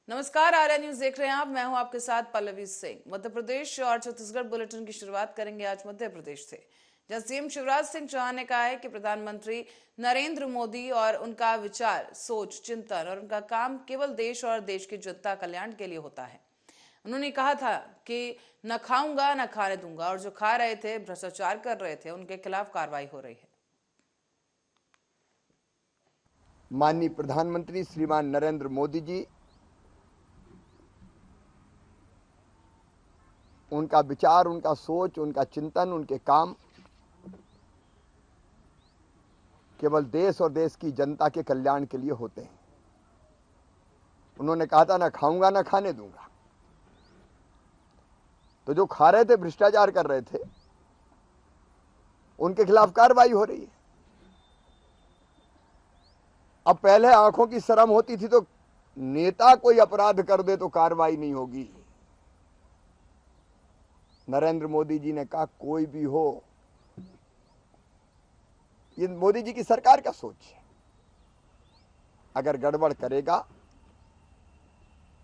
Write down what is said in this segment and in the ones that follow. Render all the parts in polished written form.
नमस्कार, आर्या न्यूज देख रहे हैं आप। मैं हूं आपके साथ पल्लवी सिंह। मध्य प्रदेश और छत्तीसगढ़ बुलेटिन की शुरुआत करेंगे आज मध्य प्रदेश से, जहां सीएम शिवराज सिंह चौहान ने कहा है कि प्रधानमंत्री नरेंद्र मोदी और उनका विचार, सोच, चिंतन और उनका काम केवल देश और देश की जनता कल्याण के लिए होता है। उन्होंने कहा था कि न खाऊंगा न खाने दूंगा, और जो खा रहे थे, भ्रष्टाचार कर रहे थे, उनके खिलाफ कार्रवाई हो रही है। माननीय प्रधानमंत्री श्रीमान नरेंद्र मोदी जी, उनका विचार, उनका सोच, उनका चिंतन, उनके काम केवल देश और देश की जनता के कल्याण के लिए होते हैं। उन्होंने कहा था ना खाऊंगा ना खाने दूंगा। तो जो खा रहे थे, भ्रष्टाचार कर रहे थे, उनके खिलाफ कार्रवाई हो रही है। अब पहले आंखों की शर्म होती थी तो नेता कोई अपराध कर दे तो कार्रवाई नहीं होगी। नरेंद्र मोदी जी ने कहा कोई भी हो, ये मोदी जी की सरकार का सोच है। अगर गड़बड़ करेगा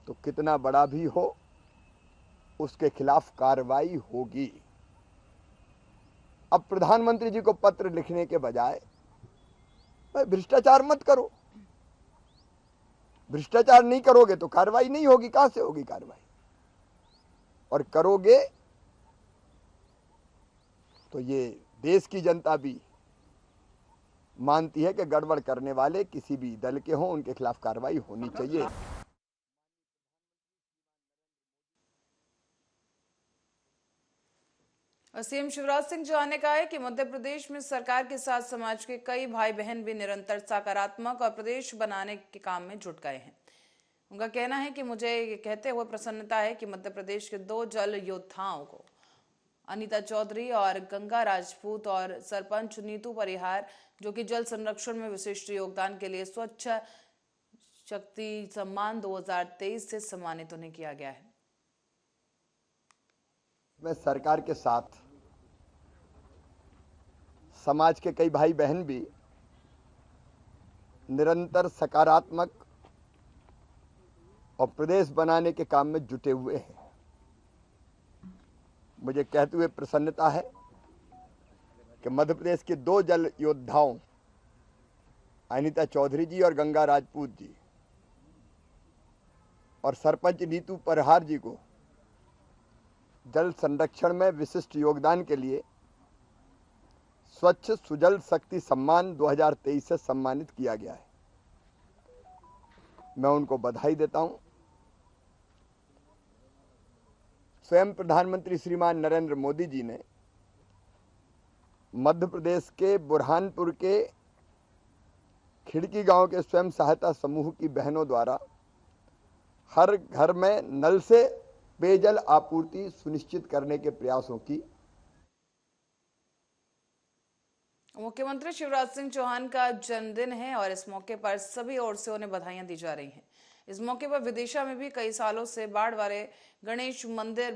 तो कितना बड़ा भी हो, उसके खिलाफ कार्रवाई होगी। अब प्रधानमंत्री जी को पत्र लिखने के बजाय भाई भ्रष्टाचार मत करो, भ्रष्टाचार नहीं करोगे तो कार्रवाई नहीं होगी। कहां से होगी कार्रवाई? और करोगे तो ये देश की जनता भी मानती है कि गड़बड़ करने वाले किसी भी दल के हों, उनके खिलाफ कार्रवाई होनी चाहिए। सीएम शिवराज सिंह चौहान ने कहा है कि मध्य प्रदेश में सरकार के साथ समाज के कई भाई बहन भी निरंतर सकारात्मक और प्रदेश बनाने के काम में जुट गए हैं। उनका कहना है कि मुझे ये कहते हुए प्रसन्नता है कि मध्य प्रदेश के दो जल योद्धाओं को, अनीता चौधरी और गंगा राजपूत, और सरपंच नीतू परिहार, जो कि जल संरक्षण में विशिष्ट योगदान के लिए स्वच्छ शक्ति सम्मान 2023 से सम्मानित उन्हें किया गया है। मैं सरकार के साथ समाज के कई भाई बहन भी निरंतर सकारात्मक और प्रदेश बनाने के काम में जुटे हुए हैं। मुझे कहते हुए प्रसन्नता है कि मध्य प्रदेश के दो जल योद्धाओं अनीता चौधरी जी और गंगा राजपूत जी और सरपंच नीतू परिहार जी को जल संरक्षण में विशिष्ट योगदान के लिए स्वच्छ सुजल शक्ति सम्मान 2023 से सम्मानित किया गया है। मैं उनको बधाई देता हूं। स्वयं प्रधानमंत्री श्रीमान नरेंद्र मोदी जी ने मध्य प्रदेश के बुरहानपुर के खिड़की गांव के स्वयं सहायता समूह की बहनों द्वारा हर घर में नल से पेयजल आपूर्ति सुनिश्चित करने के प्रयासों की। मुख्यमंत्री शिवराज सिंह चौहान का जन्मदिन है और इस मौके पर सभी ओर से उन्हें बधाइयां दी जा रही हैं। इस मौके पर विदिशा में भी कई सालों से बाढ़ वाले गणेश मंदिर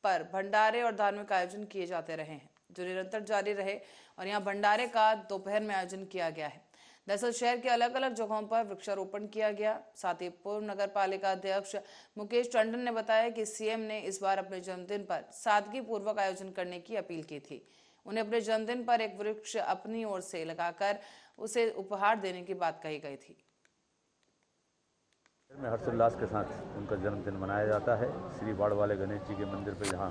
पर भंडारे और धार्मिक आयोजन किए जाते रहे हैं, जो निरंतर जारी रहे, और यहाँ भंडारे का दोपहर में आयोजन किया गया है। दरअसल शहर के अलग अलग जगहों पर वृक्षारोपण किया गया। साथ ही पूर्व नगर पालिका अध्यक्ष मुकेश टंडन ने बताया कि सीएम ने इस बार अपने जन्मदिन पर सादगी पूर्वक आयोजन करने की अपील की थी। उन्हें अपने जन्मदिन पर एक वृक्ष अपनी ओर से लगाकर उसे उपहार देने की बात कही गई थी। में हर्षोल्लास के साथ उनका जन्मदिन मनाया जाता है। श्री बाढ़ वाले गणेश जी के मंदिर पर जहाँ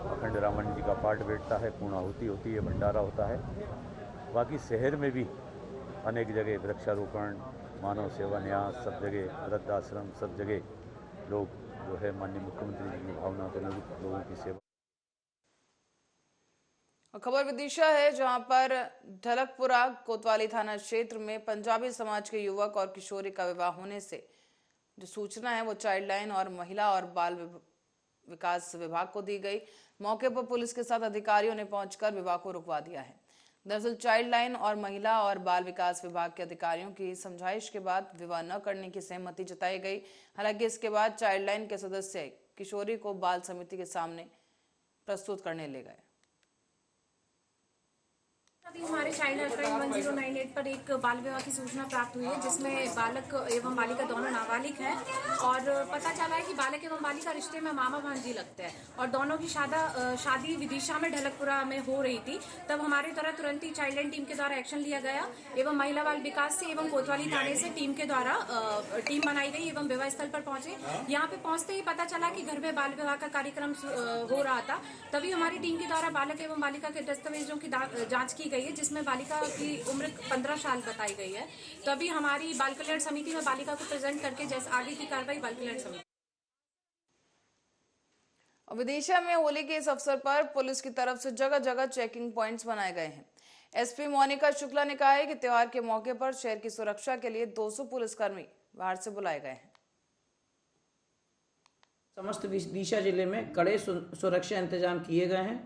अखंड रामायण जी का पाठ बैठता है, पूर्णाहुति होती है, भंडारा होता है। बाकी शहर में भी अनेक जगह वृक्षारोपण, मानव सेवा न्यास, सब जगह वृद्धाश्रम, सब जगह लोग जो है माननीय मुख्यमंत्री जी की भावना के अनुरूप लोगों की सेवा। खबर विदिशा है, जहां पर ढलकपुरा कोतवाली थाना क्षेत्र में पंजाबी समाज के युवक और किशोरी का विवाह होने से जो सूचना है वो चाइल्ड लाइन और महिला और बाल विकास विभाग को दी गई। मौके पर पुलिस के साथ अधिकारियों ने पहुंचकर विवाह को रुकवा दिया है। दरअसल चाइल्ड लाइन और महिला और बाल विकास विभाग के अधिकारियों की समझाइश के बाद विवाह न करने की सहमति जताई गई। हालांकि इसके बाद चाइल्ड लाइन के सदस्य किशोरी को बाल समिति के सामने प्रस्तुत करने ले गए। अभी हमारे चाइल्ड हेल्पलाइन 1098 पर एक बाल विवाह की सूचना प्राप्त हुई है, जिसमें बालक एवं बालिका दोनों नाबालिग हैं और पता चला है कि बालक एवं बालिका रिश्ते में मामा भांजी लगते हैं और दोनों की शादी विदिशा में ढलकपुरा में हो रही थी। तब हमारे द्वारा तुरंत ही चाइल्ड लाइन टीम के द्वारा एक्शन लिया गया एवं महिला बाल विकास से एवं कोतवाली थाने से टीम के द्वारा टीम बनाई गई एवं विवाह स्थल पर पहुंचे। यहाँ पे पहुंचते ही पता चला कि घर में बाल विवाह का कार्यक्रम हो रहा था। तभी हमारी टीम के द्वारा बालक एवं बालिका के दस्तावेजों की जांच की गई है, जिसमें बालिका की उम्र 15 साल बताई गई है। तो अभी हमारी बाल कल्याण समिति में बालिका को प्रेजेंट करके जैसे आगे की कार्रवाई बाल कल्याण समिति। विदिशा में होली के इस अवसर पर पुलिस की तरफ से जगह जगह चेकिंग पॉइंट्स बनाए गए हैं। एसपी मोनिका शुक्ला ने कहा है कि त्योहार के मौके पर शहर की सुरक्षा के लिए 200 पुलिसकर्मी बाहर से बुलाए गए हैं। समस्त विदिशा जिले में कड़े सुरक्षा इंतजाम किए गए हैं।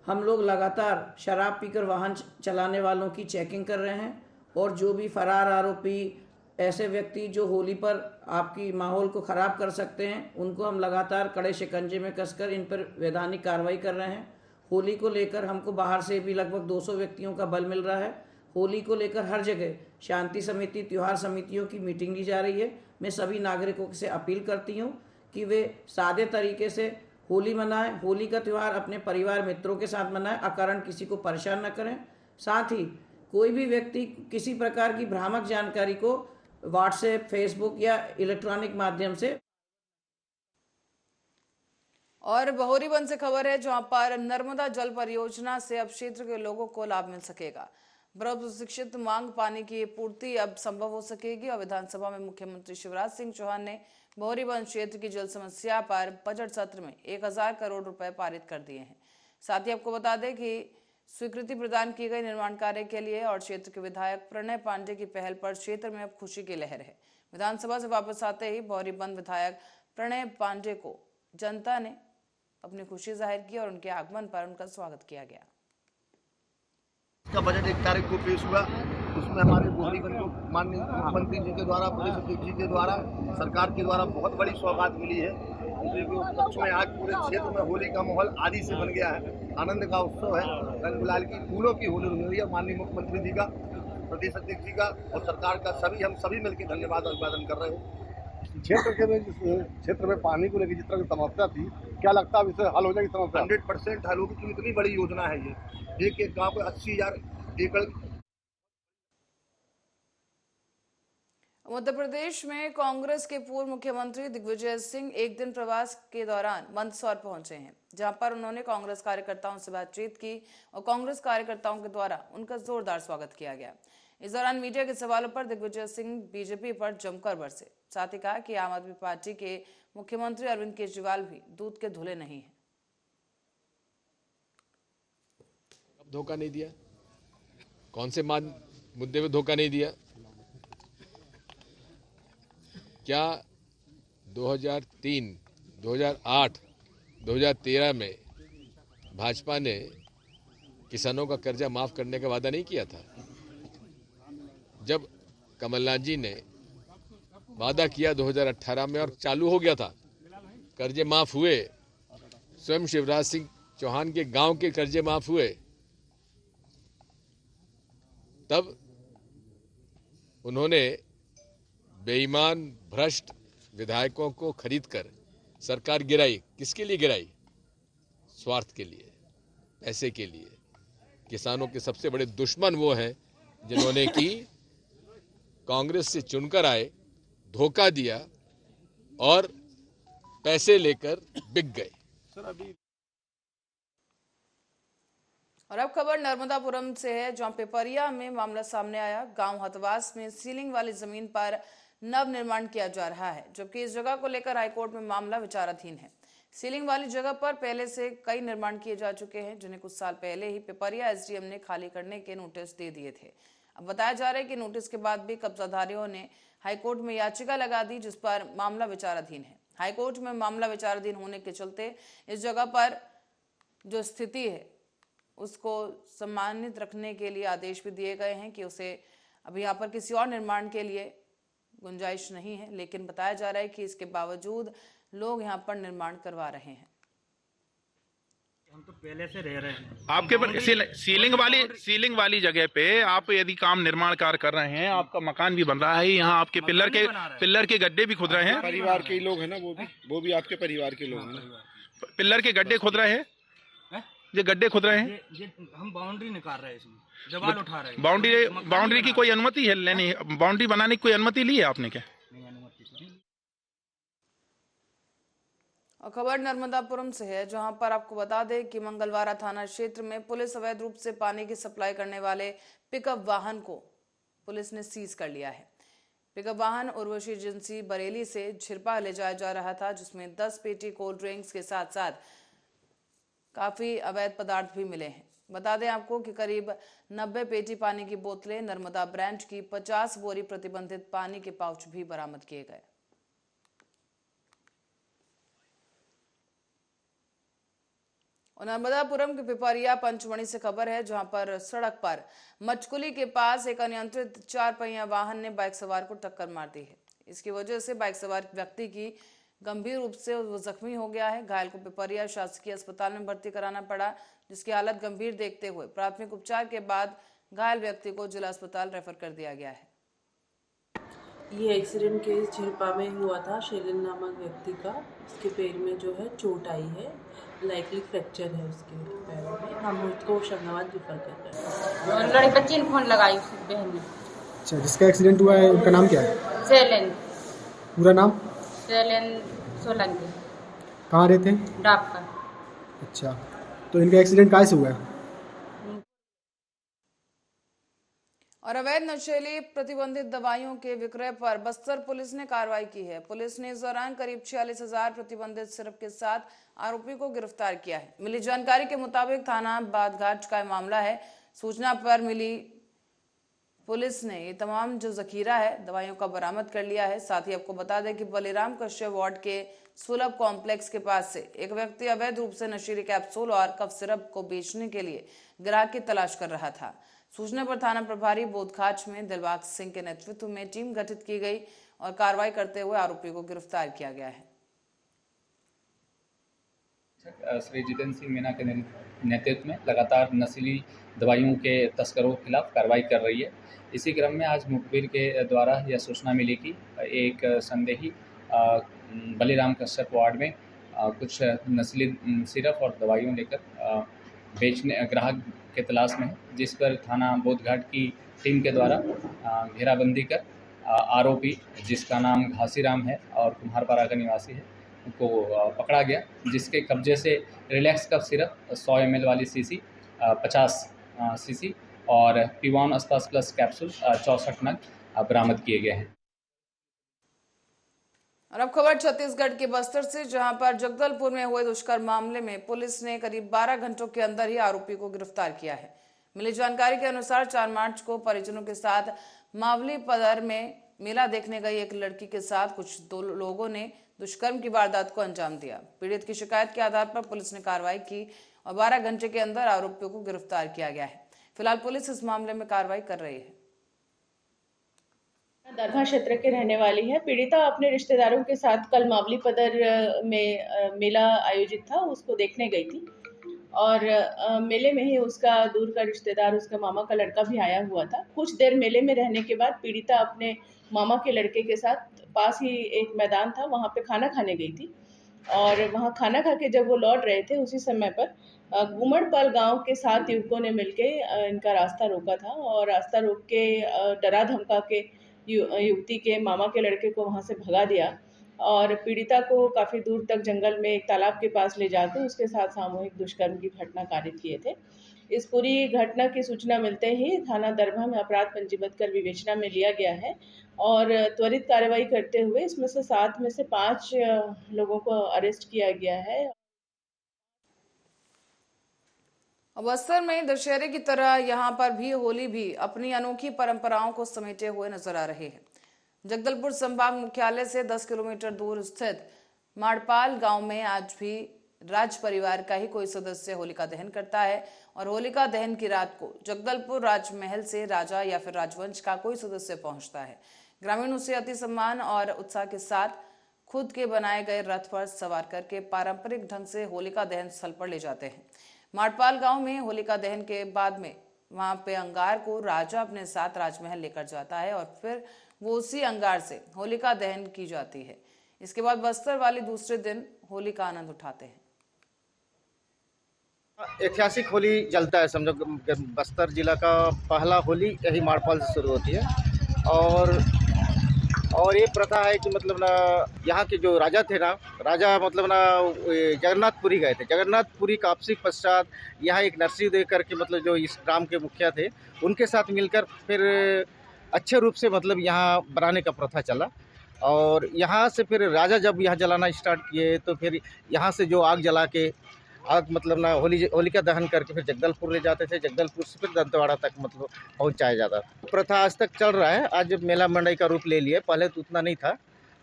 हम लोग लगातार शराब पीकर वाहन चलाने वालों की चेकिंग कर रहे हैं और जो भी फरार आरोपी, ऐसे व्यक्ति जो होली पर आपकी माहौल को ख़राब कर सकते हैं, उनको हम लगातार कड़े शिकंजे में कसकर इन पर वैधानिक कार्रवाई कर रहे हैं। होली को लेकर हमको बाहर से भी लगभग 200 व्यक्तियों का बल मिल रहा है। होली को लेकर हर जगह शांति समिति, त्योहार समितियों की मीटिंग ली जा रही है। मैं सभी नागरिकों से अपील करती हूँ कि वे सादे तरीके से होली मनाएं। होली का त्यौहार अपने परिवार मित्रों के साथ मनाएं, अकारण किसी को परेशान न करें। साथ ही कोई भी व्यक्ति किसी प्रकार की भ्रामक जानकारी को व्हाट्सएप, फेसबुक या इलेक्ट्रॉनिक माध्यम से। और बहोरीबंद से खबर है, जहां पर नर्मदा जल परियोजना से अब क्षेत्र के लोगों को लाभ मिल सकेगा। बहुप्रतीक्षित मांग पानी की पूर्ति अब संभव हो सकेगी और विधानसभा में मुख्यमंत्री शिवराज सिंह चौहान ने बहोरीबंद क्षेत्र की जल समस्या पर बजट सत्र में 1000 करोड़ रुपए पारित कर दिए हैं। साथ ही आपको बता दें कि स्वीकृति प्रदान की गई निर्माण कार्य के लिए और क्षेत्र के विधायक प्रणय पांडे की पहल पर क्षेत्र में अब खुशी की लहर है। विधानसभा से वापस आते ही बहोरीबंद विधायक प्रणय पांडे को जनता ने अपनी खुशी जाहिर की और उनके आगमन पर उनका स्वागत किया गया। का बजट 1 तारीख को पेश हुआ, उसमें हमारे बहोरीबंद को माननीय मुख्यमंत्री जी के द्वारा, प्रदेश अध्यक्ष जी के द्वारा, सरकार के द्वारा बहुत बड़ी सौगात मिली है। में आज पूरे क्षेत्र में होली का माहौल आदि से बन गया है। आनंद का उत्सव है, रंग गुलाल की फूलों की होली हो रही है। माननीय मुख्यमंत्री जी का, प्रदेश अध्यक्ष जी का और सरकार का हम सभी मिलकर धन्यवाद अभिवादन कर रहे हैं। क्षेत्र में पानी को लेकर जिस तरह की समस्या थी, क्या लगता है इससे हल हो जाएगी समस्या? 100% हल होगी, क्योंकि इतनी बड़ी योजना है ये। एक गांव को 80,000 एकड़। मध्य प्रदेश में कांग्रेस के पूर्व मुख्यमंत्री दिग्विजय सिंह एक दिन प्रवास के दौरान मंदसौर पहुंचे हैं, जहां पर उन्होंने कांग्रेस कार्यकर्ताओं से बातचीत की और कांग्रेस कार्यकर्ताओं के द्वारा उनका जोरदार स्वागत किया गया। इस दौरान मीडिया के सवालों पर दिग्विजय सिंह बीजेपी पर जमकर बरसे। साथ ही कहा कि आम आदमी पार्टी के मुख्यमंत्री अरविंद केजरीवाल भी दूध के धुले नहीं है। धोखा नहीं दिया, कौन से मुद्दे में धोखा नहीं दिया? क्या 2003, 2008, 2013 में भाजपा ने किसानों का कर्जा माफ करने का वादा नहीं किया था? जब कमलनाथ जी ने वादा किया 2018 में और चालू हो गया था, कर्जे माफ हुए, स्वयं शिवराज सिंह चौहान के गांव के कर्जे माफ हुए, तब उन्होंने बेईमान भ्रष्ट विधायकों को खरीदकर सरकार गिराई। किसके लिए गिराई? स्वार्थ के लिए, पैसे के लिए। किसानों के सबसे बड़े दुश्मन वो हैं जिन्होंने की कांग्रेस से चुनकर आए, धोखा दिया और पैसे लेकर बिक गए। और अब खबर नर्मदापुरम से है, जहां पिपरिया में मामला सामने आया। गांव हथवास में सीलिंग वाली जमीन पर नव निर्माण किया जा रहा है, जबकि इस जगह को लेकर हाईकोर्ट में मामला विचाराधीन है। सीलिंग वाली जगह पर पहले से कई निर्माण किए जा चुके हैं, जिन्हें कुछ साल पहले ही पिपरिया एसडीएम ने खाली करने के नोटिस दे दिए थे। अब बताया जा रहा है कि नोटिस के बाद भी कब्जाधारियों ने हाईकोर्ट में याचिका लगा दी, जिस पर मामला विचाराधीन है। हाईकोर्ट में मामला विचाराधीन होने के चलते इस जगह पर जो स्थिति है उसको सम्मानित रखने के लिए आदेश भी दिए गए हैं कि उसे अब यहाँ पर किसी और निर्माण के लिए गुंजाइश नहीं है। लेकिन बताया जा रहा है कि इसके बावजूद लोग यहाँ पर निर्माण करवा रहे हैं। हम तो पहले से रह रहे हैं आपके पर सीलिंग वाली जगह पे आप यदि काम निर्माण कार्य कर रहे हैं, आपका मकान भी बन रहा है, यहाँ आपके पिल्लर के गड्ढे भी खुद रहे हैं। परिवार के लोग हैं ना, वो भी आपके परिवार के लोग हैं ना। पिल्लर के गड्ढे खुद रहे हैं, ये गड्ढे खुद रहे हैं। ये हम बाउंड्री निकाल रहे हैं, इसमें दीवार उठा रहे हैं। बाउंड्री की कोई अनुमति है लेनी? बाउंड्री बनाने की कोई अनुमति ली है आपने क्या? और खबर नर्मदापुरम से है, जहां पर आपको बता दें कि मंगलवारा थाना क्षेत्र में पुलिस अवैध रूप से पानी की सप्लाई करने वाले पिकअप वाहन को पुलिस ने सीज कर लिया है। पिकअप वाहन उर्वशी एजेंसी बरेली से झिरपा ले जाया जा रहा था, जिसमें 10 पेटी कोल्ड ड्रिंक्स के साथ साथ काफी अवैध पदार्थ भी मिले हैं। बता दें आपको कि करीब 90 पेटी पानी की बोतलें, नर्मदा ब्रांड की 50 बोरी प्रतिबंधित पानी के पाउच भी बरामद किए गए। और नर्मदापुरम के पिपरिया पंचमढ़ी से खबर है, जहां पर सड़क पर मचकुली के पास एक अनियंत्रित 4 पहिया वाहन ने बाइक सवार को टक्कर मार दी है। इसकी वजह से बाइक सवार व्यक्ति की गंभीर रूप से वो जख्मी हो गया है। घायल को पिपरिया शासकीय अस्पताल में भर्ती कराना पड़ा, जिसकी हालत गंभीर देखते हुए प्राथमिक उपचार के बाद घायल व्यक्ति को जिला अस्पताल रेफर कर दिया गया है। ये एक्सीडेंट केस झिरपा में हुआ था। शैलिन नामक व्यक्ति का, उसके पैर में जो है चोट आई है, लाइकली फ्रैक्चर है उसके पैरों में। हम उसको होशंगाबाद रेफर कर रहे हैं। लड़की बच्ची ने फोन लगाई उसकी बहन ने। अच्छा, जिसका एक्सीडेंट हुआ है उनका नाम क्या है? शैलिन। पूरा नाम? शैलिन सोलंकी। कहाँ रहते हैं? डाक का। अच्छा, तो इनका एक्सीडेंट कहाँ से हुआ है? और अवैध नशीली प्रतिबंधित दवाइयों के विक्रय पर बस्तर पुलिस ने कार्रवाई की है। पुलिस ने इस दौरान करीब 46,000 प्रतिबंधित सिरप के साथ आरोपी को गिरफ्तार किया है। मिली जानकारी के मुताबिक थाना बादघाट का मामला है। सूचना पर मिली पुलिस ने ये तमाम जो जखीरा है दवाइयों का बरामद कर लिया है। साथ ही आपको बता दें कि बलिराम कश्यप वार्ड के सुलभ कॉम्प्लेक्स के पास से एक व्यक्ति अवैध रूप से नशीली कैप्सूल और कफ सिरप को बेचने के लिए ग्राहक की तलाश कर रहा था। सूचना पर थाना प्रभारी बोधखाच में दिलबाग सिंह के नेतृत्व में टीम गठित की गई और कार्रवाई करते हुए आरोपी को गिरफ्तार किया गया है। श्री जितेंद्र सिंह मीना के नेतृत्व में लगातार नशीली दवाइयों के तस्करों के खिलाफ कार्रवाई कर रही है। इसी क्रम में आज मुखबिर के द्वारा यह सूचना मिली कि एक संदेही बलिराम कश्यप वार्ड में कुछ नस्ली सिरप और दवाइयों लेकर बेचने ग्राहक के तलाश में है, जिस पर थाना बोधघाट की टीम के द्वारा घेराबंदी कर आरोपी, जिसका नाम घासीराम है और कुम्हारपाड़ा का निवासी है, को पकड़ा गया, जिसके कब्जे से रिलैक्स कफ सिरप 100 ml वाली सीसी, 50 सीसी और P1 अस्पास प्लस कैप्सूल 64 नग बरामद किए गए हैं। और अब खबर छत्तीसगढ़ के बस्तर से, जहां पर जगदलपुर में हुए दुष्कर्म मामले में पुलिस ने करीब 12 घंटों के अंदर ही आरोपी को गिरफ्तार किया है। मिली जानकारी के अनुसार 4 मार्च को परिजनों के साथ मावली पदर में मेला देखने गई एक लड़की के साथ कुछ 2 लोगों ने दुष्कर्म की वारदात को अंजाम दिया। पीड़ित की शिकायत के आधार पर पुलिस ने कार्रवाई की और 12 घंटे के अंदर आरोपियों को गिरफ्तार किया गया है। फिलहाल पुलिस इस मामले में कार्रवाई कर रही है। दरभा क्षेत्र के रहने वाली है। पीड़िता अपने रिश्तेदारों के साथ कल मावली पदर में मेला आयोजित था, उसको देखने गई थी और मेले में ही उसका दूर का रिश्तेदार, उसका मामा का लड़का भी आया हुआ था। कुछ देर मेले में रहने के बाद पीड़िता अपने मामा के लड़के के साथ पास ही एक मैदान था, वहाँ पे खाना खाने गई थी और वहाँ खाना खा के जब वो लौट रहे थे, उसी समय पर गुमड़पाल गांव के 7 युवकों ने मिलके इनका रास्ता रोका था और रास्ता रोक के डरा धमका के युवती के मामा के लड़के को वहां से भगा दिया और पीड़िता को काफ़ी दूर तक जंगल में एक तालाब के पास ले जाकर उसके साथ सामूहिक दुष्कर्म की घटना कारित किए थे। इस पूरी घटना की सूचना मिलते ही थाना दरभा में अपराध पंजीबद्ध कर विवेचना में लिया गया है और त्वरित कार्रवाई करते हुए इसमें से 7 में से 5 लोगों को अरेस्ट किया गया है। बस्तर में दशहरे की तरह यहां पर भी होली भी अपनी अनोखी परंपराओं को समेटे हुए नजर आ रहे हैं। जगदलपुर संभाग मुख्यालय से 10 किलोमीटर दूर स्थित माड़पाल गांव में आज भी राज परिवार का ही कोई सदस्य होलिका दहन करता है और होलिका दहन की रात को जगदलपुर राजमहल से राजा या फिर राजवंश का कोई सदस्य पहुंचता है। ग्रामीण उसे अति सम्मान और उत्साह के साथ खुद के बनाए गए रथ पर सवार करके पारंपरिक ढंग से होलिका दहन स्थल पर ले जाते हैं। माटपाल गांव में होलिका दहन के बाद में वहां पे अंगार को राजा अपने साथ राजमहल लेकर जाता है और फिर वो उसी अंगार से होलिका दहन की जाती है। इसके बाद बस्तर वाले दूसरे दिन होली का आनंद उठाते हैं। ऐतिहासिक होली जलता है, समझो बस्तर जिला का पहला होली यही माड़पाल से शुरू होती है। और ये प्रथा है कि मतलब ना यहाँ के जो राजा थे ना, राजा मतलब ना जगन्नाथपुरी गए थे। जगन्नाथपुरी का वापसी पश्चात यहाँ एक नरसिंह दे करके मतलब जो इस ग्राम के मुखिया थे उनके साथ मिलकर फिर अच्छे रूप से मतलब यहाँ बनाने का प्रथा चला। और यहाँ से फिर राजा जब यहाँ जलाना स्टार्ट किए तो फिर यहाँ से जो आग जला के आग मतलब ना होलिका दहन करके फिर जगदलपुर ले जाते थे। जगदलपुर से फिर दंतेवाड़ा तक मतलब पहुँचाया जाता था। प्रथा आज तक चल रहा है। आज मेला मंडई का रूप ले लिया, पहले तो उतना नहीं था।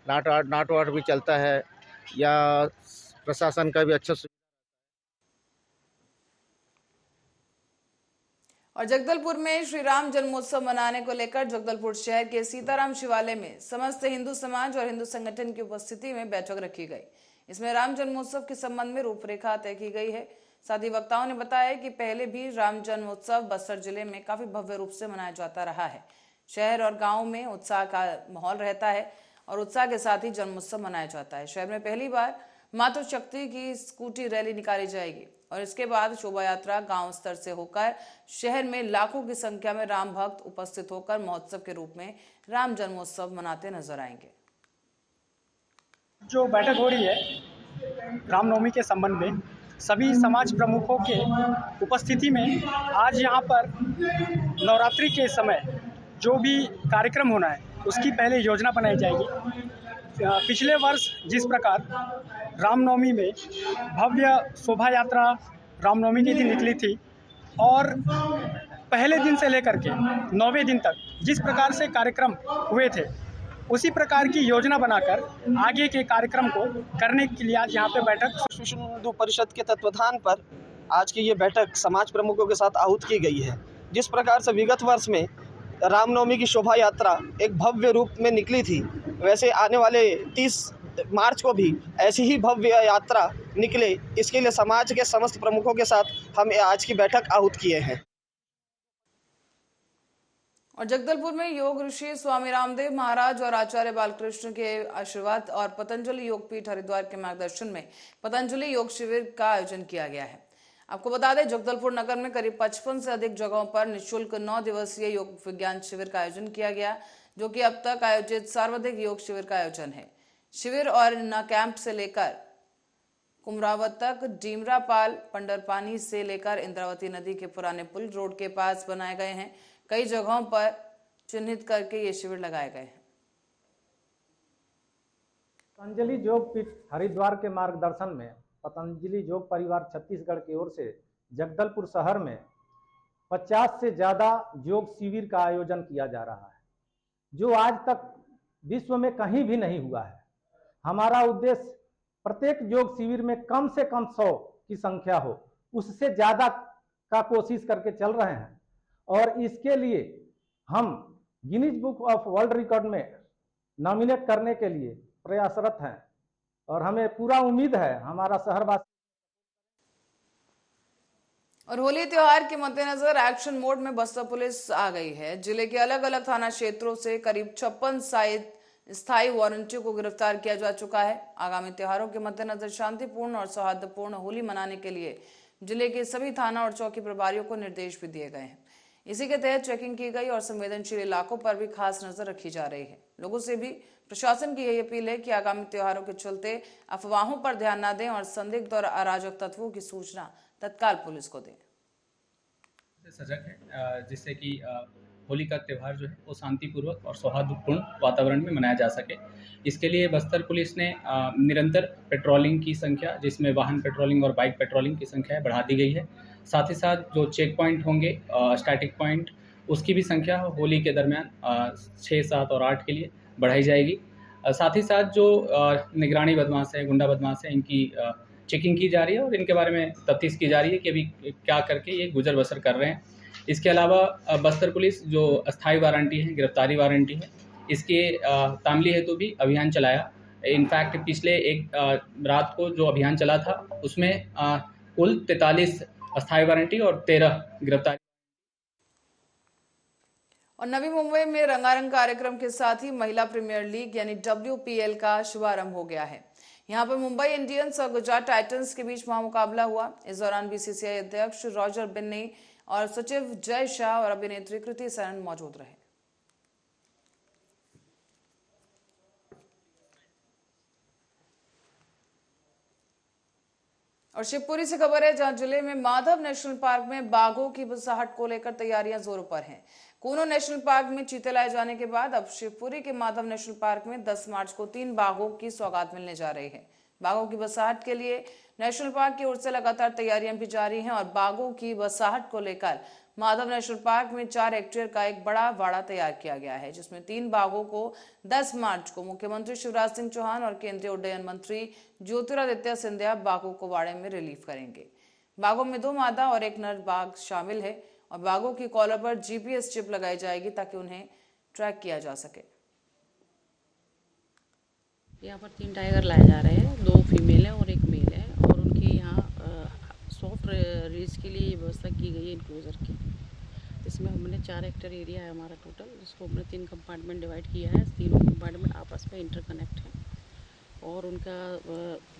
नाट वाट भी चलता है या प्रशासन का भी अच्छा। और जगदलपुर में श्री राम जन्मोत्सव मनाने को लेकर जगदलपुर शहर के सीताराम शिवालय में समस्त हिंदू समाज और हिंदू संगठन की उपस्थिति में बैठक रखी गई। इसमें राम जन्मोत्सव के संबंध में रूपरेखा तय की गई है। साथ ही वक्ताओं ने बताया कि पहले भी राम जन्मोत्सव बस्तर जिले में काफी भव्य रूप से मनाया जाता रहा है। शहर और गाँव में उत्साह का माहौल रहता है और उत्साह के साथ ही जन्मोत्सव मनाया जाता है। शहर में पहली बार मातृशक्ति की स्कूटी रैली निकाली जाएगी और इसके बाद शोभा यात्रा गांव स्तर से होकर शहर में लाखों की संख्या में राम भक्त उपस्थित होकर महोत्सव के रूप में राम जन्मोत्सव मनाते नजर आएंगे। जो बैठक हो रही है रामनवमी के संबंध में, सभी समाज प्रमुखों के उपस्थिति में आज यहाँ पर नवरात्रि के समय जो भी कार्यक्रम होना है उसकी पहले योजना बनाई जाएगी। पिछले वर्ष जिस प्रकार रामनवमी में भव्य शोभा यात्रा रामनवमी के दिन निकली थी और पहले दिन से लेकर के 9वें दिन तक जिस प्रकार से कार्यक्रम हुए थे, उसी प्रकार की योजना बनाकर आगे के कार्यक्रम को करने के लिए आज यहाँ पे बैठक विश्व हिंदू परिषद के तत्वाधान पर आज की ये बैठक समाज प्रमुखों के साथ आहूत की गई है। जिस प्रकार से विगत वर्ष में रामनवमी की शोभा यात्रा एक भव्य रूप में निकली थी, वैसे आने वाले 30 मार्च को भी ऐसी ही भव्य यात्रा निकले, इसके लिए समाज के समस्त प्रमुखों के साथ हम आज की बैठक आहूत किए हैं। और जगदलपुर में योग ऋषि स्वामी रामदेव महाराज और आचार्य बालकृष्ण के आशीर्वाद और पतंजलि योगपीठ हरिद्वार के मार्गदर्शन में पतंजलि योग शिविर का आयोजन किया गया है। आपको बता दें, जगदलपुर नगर में करीब 55 से अधिक जगहों पर निःशुल्क 9 दिवसीय योग विज्ञान शिविर का आयोजन किया गया, जो कि अब तक आयोजित सर्वाधिक योग शिविर का आयोजन है। शिविर और न कैंप से लेकर कुमरावत तक, डीमरापाल पंडरपानी से लेकर इंद्रावती नदी के पुराने पुल रोड के पास बनाए गए हैं। कई जगहों पर चिन्हित करके ये शिविर लगाए गए हैं। पतंजलि योग पीठ हरिद्वार के मार्गदर्शन में पतंजलि योग परिवार छत्तीसगढ़ की ओर से जगदलपुर शहर में 50 से ज़्यादा योग शिविर का आयोजन किया जा रहा है, जो आज तक विश्व में कहीं भी नहीं हुआ है। हमारा उद्देश्य प्रत्येक योग शिविर में कम से कम 100 की संख्या हो, उससे ज़्यादा का कोशिश करके चल रहे हैं और इसके लिए हम Guinness book of world record में नॉमिनेट करने के लिए प्रयासरत हैं और हमें पूरा उम्मीद है हमारा शहरवासी। और होली त्योहार के मद्देनजर एक्शन मोड में बस्तर पुलिस आ गई है। जिले के अलग अलग थाना क्षेत्रों से करीब 56 स्थायी वारंटियों को गिरफ्तार किया जा चुका है। आगामी त्योहारों के मद्देनजर शांतिपूर्ण और सौहार्दपूर्ण होली मनाने के लिए जिले के सभी थाना और चौकी प्रभारियों को निर्देश भी दिए गए हैं। इसी के तहत चेकिंग की गई और संवेदनशील इलाकों पर भी खास नजर रखी जा रही है। लोगों से भी प्रशासन की यही अपील है कि आगामी त्योहारों के चलते अफवाहों पर ध्यान न दें और संदिग्ध और अराजक तत्वों की सूचना तत्काल पुलिस को दें। सजग है जिससे कि होली का त्यौहार जो है वो शांतिपूर्वक और सौहार्दपूर्ण वातावरण में मनाया जा सके। इसके लिए बस्तर पुलिस ने निरंतर पेट्रोलिंग की संख्या, जिसमें वाहन पेट्रोलिंग और बाइक पेट्रोलिंग की संख्या बढ़ा दी गई है। साथ ही साथ जो चेक पॉइंट होंगे, स्टैटिक पॉइंट, उसकी भी संख्या होली के दरमियान 6, 7 और 8 के लिए बढ़ाई जाएगी। साथ ही साथ जो निगरानी बदमाश है, गुंडा बदमाश है, इनकी चेकिंग की जा रही है और इनके बारे में तफ्तीश की जा रही है कि अभी क्या करके ये गुजर बसर कर रहे हैं। इसके अलावा बस्तर पुलिस जो अस्थायी वारंटी है, गिरफ्तारी वारंटी है, इसके तामली हेतु भी अभियान चलाया। इनफैक्ट पिछले एक रात को जो अभियान चला था उसमें कुल 43 अस्थायी वारंटी और 13 गिरफ्तारी। और नवी मुंबई में रंगारंग कार्यक्रम के साथ ही महिला प्रीमियर लीग यानी WPL का शुभारंभ हो गया है। यहां पर मुंबई इंडियंस और गुजरात टाइटंस के बीच महामुकाबला हुआ। इस दौरान BCCI अध्यक्ष रॉजर बिन्नी और सचिव जय शाह और अभिनेत्री कृति सैनन मौजूद रहे। और शिवपुरी से खबर है, जहां जिले में माधव नेशनल पार्क में बाघों की बसाहट को लेकर तैयारियां जोरों पर हैं। कूनो नेशनल पार्क में चीते लाए जाने के बाद अब शिवपुरी के माधव नेशनल पार्क में 10 मार्च को 3 बाघों की सौगात मिलने जा रही है। बाघों की बसाहट के लिए नेशनल पार्क की ओर से लगातार तैयारियां भी जारी हैं और बाघों की बसाहट को लेकर माधव नेशनल पार्क में 4 हेक्टेयर का एक बड़ा वाड़ा तैयार किया गया है, जिसमें 3 बाघों को 10 मार्च को मुख्यमंत्री शिवराज सिंह चौहान और केंद्रीय उड्डयन मंत्री ज्योतिरादित्य सिंधिया बाघों को वाड़े में रिलीव करेंगे। बाघों में 2 मादा और 1 नर बाघ शामिल है और बाघों की कॉलर पर GPS चिप लगाई जाएगी ताकि उन्हें ट्रैक किया जा सके। यहाँ पर 3 टाइगर लाए जा रहे हैं, 2 फीमेल है और 1 मेल है और उनके यहाँ सॉफ्ट रिलीज के लिए व्यवस्था की गई है इनक्लोजर की। इसमें हमने 4 हेक्टेयर एरिया है हमारा टोटल, जिसको हमने 3 कंपार्टमेंट डिवाइड किया है। तीनों कंपार्टमेंट आपस में इंटरकनेक्ट हैं और उनका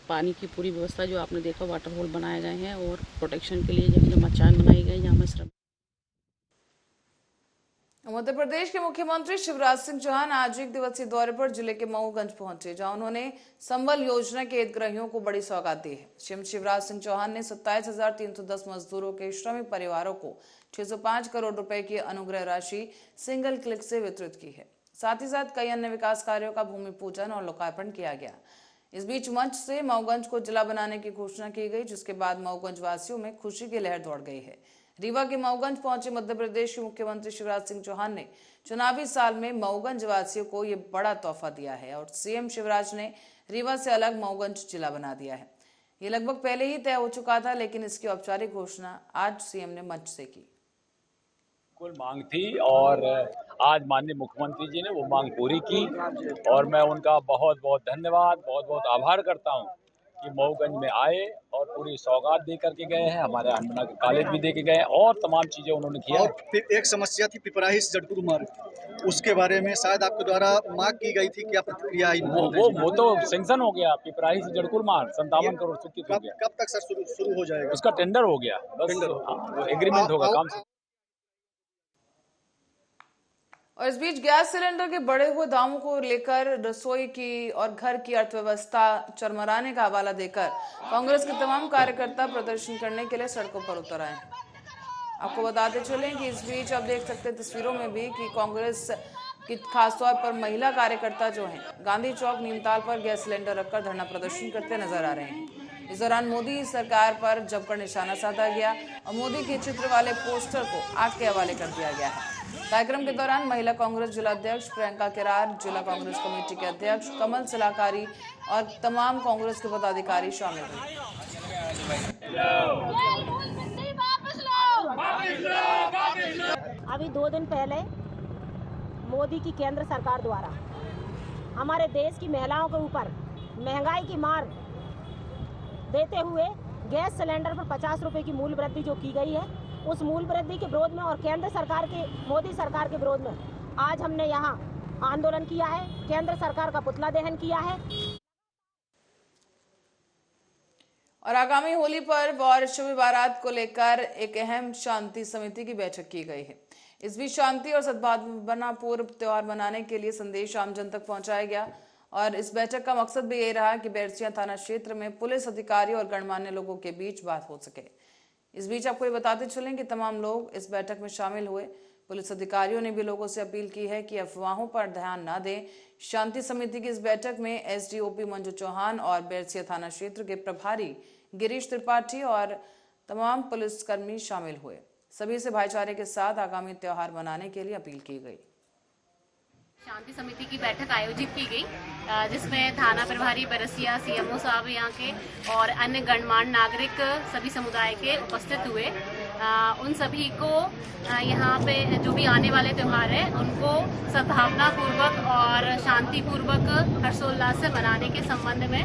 पानी की पूरी व्यवस्था जो आपने देखा, वाटर होल बनाए गए हैं और प्रोटेक्शन के लिए जंगली मचान बनाई गई जहाँ में श्रम। मध्य प्रदेश के मुख्यमंत्री शिवराज सिंह चौहान आज 1 दिवसीय दौरे पर जिले के मऊगंज पहुंचे, जहां उन्होंने संबल योजना के हितग्राहियों को बड़ी सौगात दी है। सीएम शिवराज सिंह चौहान ने 27,310 मजदूरों के श्रमिक परिवारों को 605 करोड़ रुपए की अनुग्रह राशि सिंगल क्लिक से वितरित की है। साथ ही साथ कई अन्य विकास कार्यों का भूमि पूजन और लोकार्पण किया गया। इस बीच मंच से मऊगंज को जिला बनाने की घोषणा की गई, जिसके बाद मऊगंज वासियों में खुशी की लहर दौड़ गई है। रीवा के मऊगंज पहुंचे मध्य प्रदेश के मुख्यमंत्री शिवराज सिंह चौहान ने चुनावी साल में मऊगंज वासियों को ये बड़ा तोहफा दिया है और सीएम शिवराज ने रीवा से अलग मऊगंज जिला बना दिया है। ये लगभग पहले ही तय हो चुका था, लेकिन इसकी औपचारिक घोषणा आज सीएम ने मंच से की। कुल मांग थी और आज माननीय मुख्यमंत्री जी ने वो मांग पूरी की और मैं उनका बहुत बहुत धन्यवाद, बहुत बहुत आभार करता हूँ कि मऊगंज में आए और पूरी सौगात दे करके गए हैं। हमारे अनबना के कॉलेज भी दे के गए और तमाम चीजें उन्होंने किया। और फिर एक समस्या थी पिपराही से जडपुर मार्ग, उसके बारे में शायद आपके द्वारा मांग की गई थी, क्या प्रतिक्रिया आई? वो तो सैंक्शन हो गया। पिपराही से जडपुर मार्ग 57 करोड़ स्वीकृत हो गया। कब तक सर शुरू हो जाएगा? उसका टेंडर हो गया, बस एग्रीमेंट होगा काम से। और इस बीच गैस सिलेंडर के बढ़े हुए दामों को लेकर रसोई की और घर की अर्थव्यवस्था चरमराने का हवाला देकर कांग्रेस के तमाम कार्यकर्ता प्रदर्शन करने के लिए सड़कों पर उतर आए हैं। आपको बताते चलें कि इस बीच आप देख सकते हैं तस्वीरों में भी कि कांग्रेस की खासतौर पर महिला कार्यकर्ता जो हैं गांधी चौक नीमताल पर गैस सिलेंडर रखकर धरना प्रदर्शन करते नजर आ रहे हैं। इस दौरान मोदी सरकार पर जमकर निशाना साधा गया और मोदी के चित्र वाले पोस्टर को आग के हवाले कर दिया गया है। कार्यक्रम के दौरान महिला कांग्रेस जिला अध्यक्ष प्रियंका केरार, जिला कांग्रेस कमेटी के अध्यक्ष कमल सिलाकारी और तमाम कांग्रेस के पदाधिकारी शामिल हुए। अभी 2 दिन पहले मोदी की केंद्र सरकार द्वारा हमारे देश की महिलाओं के ऊपर महंगाई की मार देते हुए गैस सिलेंडर पर 50 रुपए की मूल्य वृद्धि जो की गई है, उस मूल्य वृद्धि के विरोध में और केंद्र सरकार के मोदी सरकार के विरोध में आज हमने यहाँ आंदोलन किया है, केंद्र सरकार का पुतला दहन किया है। और आगामी होली पर्व और शब बारात को लेकर एक अहम शांति समिति की बैठक की गई है। इस बीच शांति और सद्भावनापूर्ण त्योहार मनाने के लिए संदेश आम जन तक पहुंचाया गया और इस बैठक का मकसद भी यही रहा कि बैरसिया थाना क्षेत्र में पुलिस अधिकारी और गणमान्य लोगों के बीच बात हो सके। इस बीच आपको ये बताते चलें कि तमाम लोग इस बैठक में शामिल हुए। पुलिस अधिकारियों ने भी लोगों से अपील की है कि अफवाहों पर ध्यान न दें। शांति समिति की इस बैठक में SDOP मंजू चौहान और बैरसिया थाना क्षेत्र के प्रभारी गिरीश त्रिपाठी और तमाम पुलिसकर्मी शामिल हुए। सभी से भाईचारे के साथ आगामी त्योहार मनाने के लिए अपील की गई। शांति समिति की बैठक आयोजित की गई, जिसमें थाना प्रभारी बरसिया, सीएमओ साहब यहाँ के और अन्य गणमान्य नागरिक सभी समुदाय के उपस्थित हुए। उन सभी को यहाँ पे जो भी आने वाले त्यौहार है उनको सद्भावना पूर्वक और शांति पूर्वक हर्षोल्लास से मनाने के संबंध में